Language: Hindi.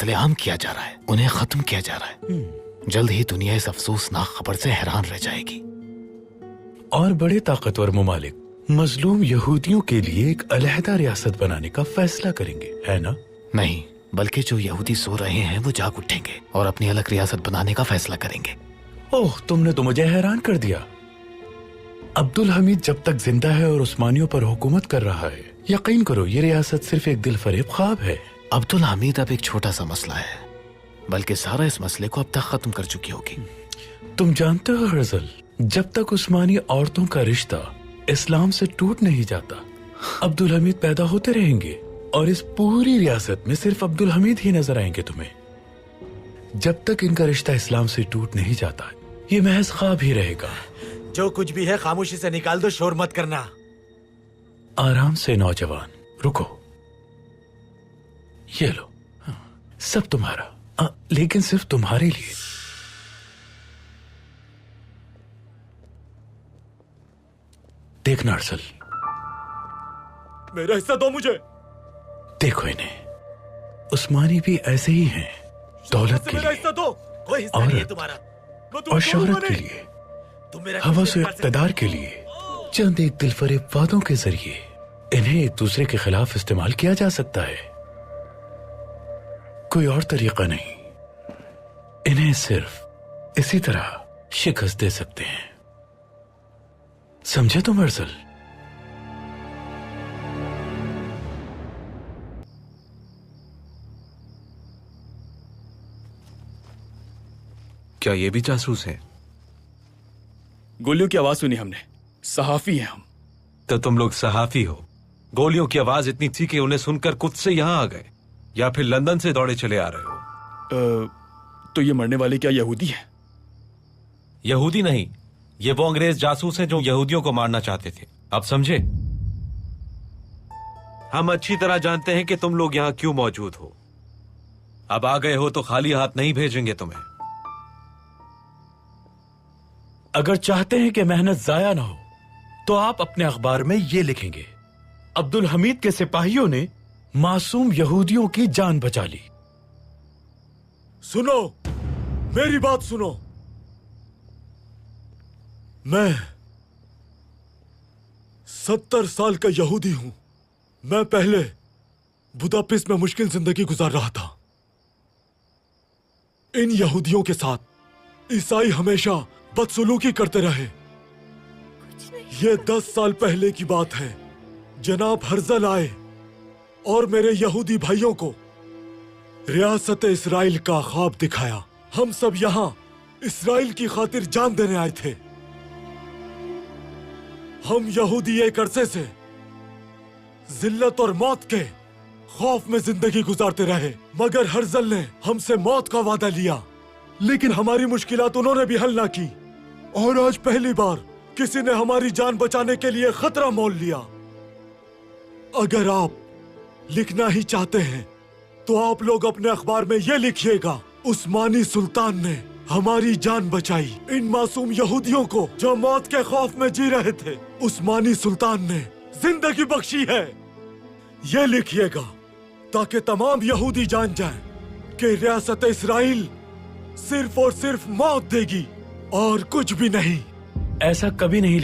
कत्लेआम किया जा रहा है, उन्हें खत्म किया जा रहा है। जल्द ही दुनिया इस अफसोसनाक खबर से हैरान रह जाएगी। और बड़े ताकतवर ममालिक मजलूम यहूदियों के लिए एक अलहदा रियासत बनाने का फैसला करेंगे, है ना? नहीं, बल्कि जो यहूदी सो रहे हैं वो जाग उठेंगे और अपनी अलग रियासत बनाने का फैसला करेंगे। ओह, तुमने तो मुझे हैरान कर दिया। अब्दुल हमीद जब तक जिंदा है और उस्मानियों पर हुकूमत कर रहा है, यकीन करो ये रियासत सिर्फ एक दिल फरेब ख्वाब है। अब्दुल हमीद अब एक छोटा सा मसला है, बल्कि सारा इस मसले को अब तक खत्म कर चुकी होगी। तुम जानते हो हर्जल, जब तक उस्मानी औरतों का रिश्ता इस्लाम से टूट नहीं जाता, अब्दुल हमीद पैदा होते रहेंगे और इस पूरी रियासत में सिर्फ अब्दुल हमीद ही नजर आएंगे तुम्हें। जब तक इनका रिश्ता इस्लाम से टूट नहीं जाता, ये महज ख्वाब ही रहेगा। जो कुछ भी है खामोशी से निकाल दो, शोर मत करना। आराम से नौजवान, रुको। ये लो, सब तुम्हारा, लेकिन सिर्फ तुम्हारे लिए। देखना अरसल, मेरा हिस्सा दो मुझे। देखो इन्हें, उस्मानी भी ऐसे ही हैं, दौलत के मेरा हिस्सा लिए, दो। कोई हिस्सा नहीं है औरत तुम्हारा। और शोहरत के लिए, हवस और इक़्तिदार के लिए, चंद एक दिलफरेब वादों के जरिए इन्हें एक दूसरे के खिलाफ इस्तेमाल किया जा सकता है। कोई और तरीका नहीं। इन्हें सिर्फ इसी तरह शिकस्त दे सकते हैं। समझे तुम अरसल? क्या ये भी जासूस है? गोलियों की आवाज सुनी हमने, सहाफी हैं हम। तो तुम लोग सहाफी हो? गोलियों की आवाज इतनी थी कि उन्हें सुनकर खुद से यहां आ गए, या फिर लंदन से दौड़े चले आ रहे हो? तो ये मरने वाले क्या यहूदी हैं? यहूदी नहीं, ये वो अंग्रेज जासूस हैं जो यहूदियों को मारना चाहते थे। अब समझे? हम अच्छी तरह जानते हैं कि तुम लोग यहां क्यों मौजूद हो। अब आ गए हो तो खाली हाथ नहीं भेजेंगे तुम्हें। अगर चाहते हैं कि मेहनत जाया ना हो, तो आप अपने अखबार में ये लिखेंगे, अब्दुल हमीद के सिपाहियों ने मासूम यहूदियों की जान बचा ली। सुनो, मेरी बात सुनो। मैं 70 साल का यहूदी हूं। मैं पहले बुदापेस्ट में मुश्किल जिंदगी गुजार रहा था। इन यहूदियों के साथ ईसाई हमेशा बदसलूकी करते रहे। ये 10 साल पहले की बात है। जनाब हर्जल आए और मेरे यहूदी भाइयों को रियासत इस्राइल का ख्वाब दिखाया। हम सब यहाँ इस्राइल की खातिर जान देने आए थे। हम यहूदी एक अरसे से जिल्लत और मौत के खौफ में जिंदगी गुजारते रहे, मगर हर्जल ने हमसे मौत का वादा लिया, लेकिन हमारी मुश्किलात उन्होंने भी हल ना की। और आज पहली बार किसी ने हमारी जान बचाने के लिए खतरा मोल लिया। अगर आप लिखना ही चाहते हैं तो आप लोग अपने अखबार में ये लिखिएगा, उस्मानी सुल्तान ने हमारी जान बचाई। इन मासूम यहूदियों को जो मौत के खौफ में जी रहे थे, उस्मानी सुल्तान ने जिंदगी बख्शी है। ये लिखिएगा ताकि तमाम यहूदी जान जाएं कि रियासत इस्राइल सिर्फ और सिर्फ मौत देगी और कुछ भी नहीं। ऐसा कभी नहीं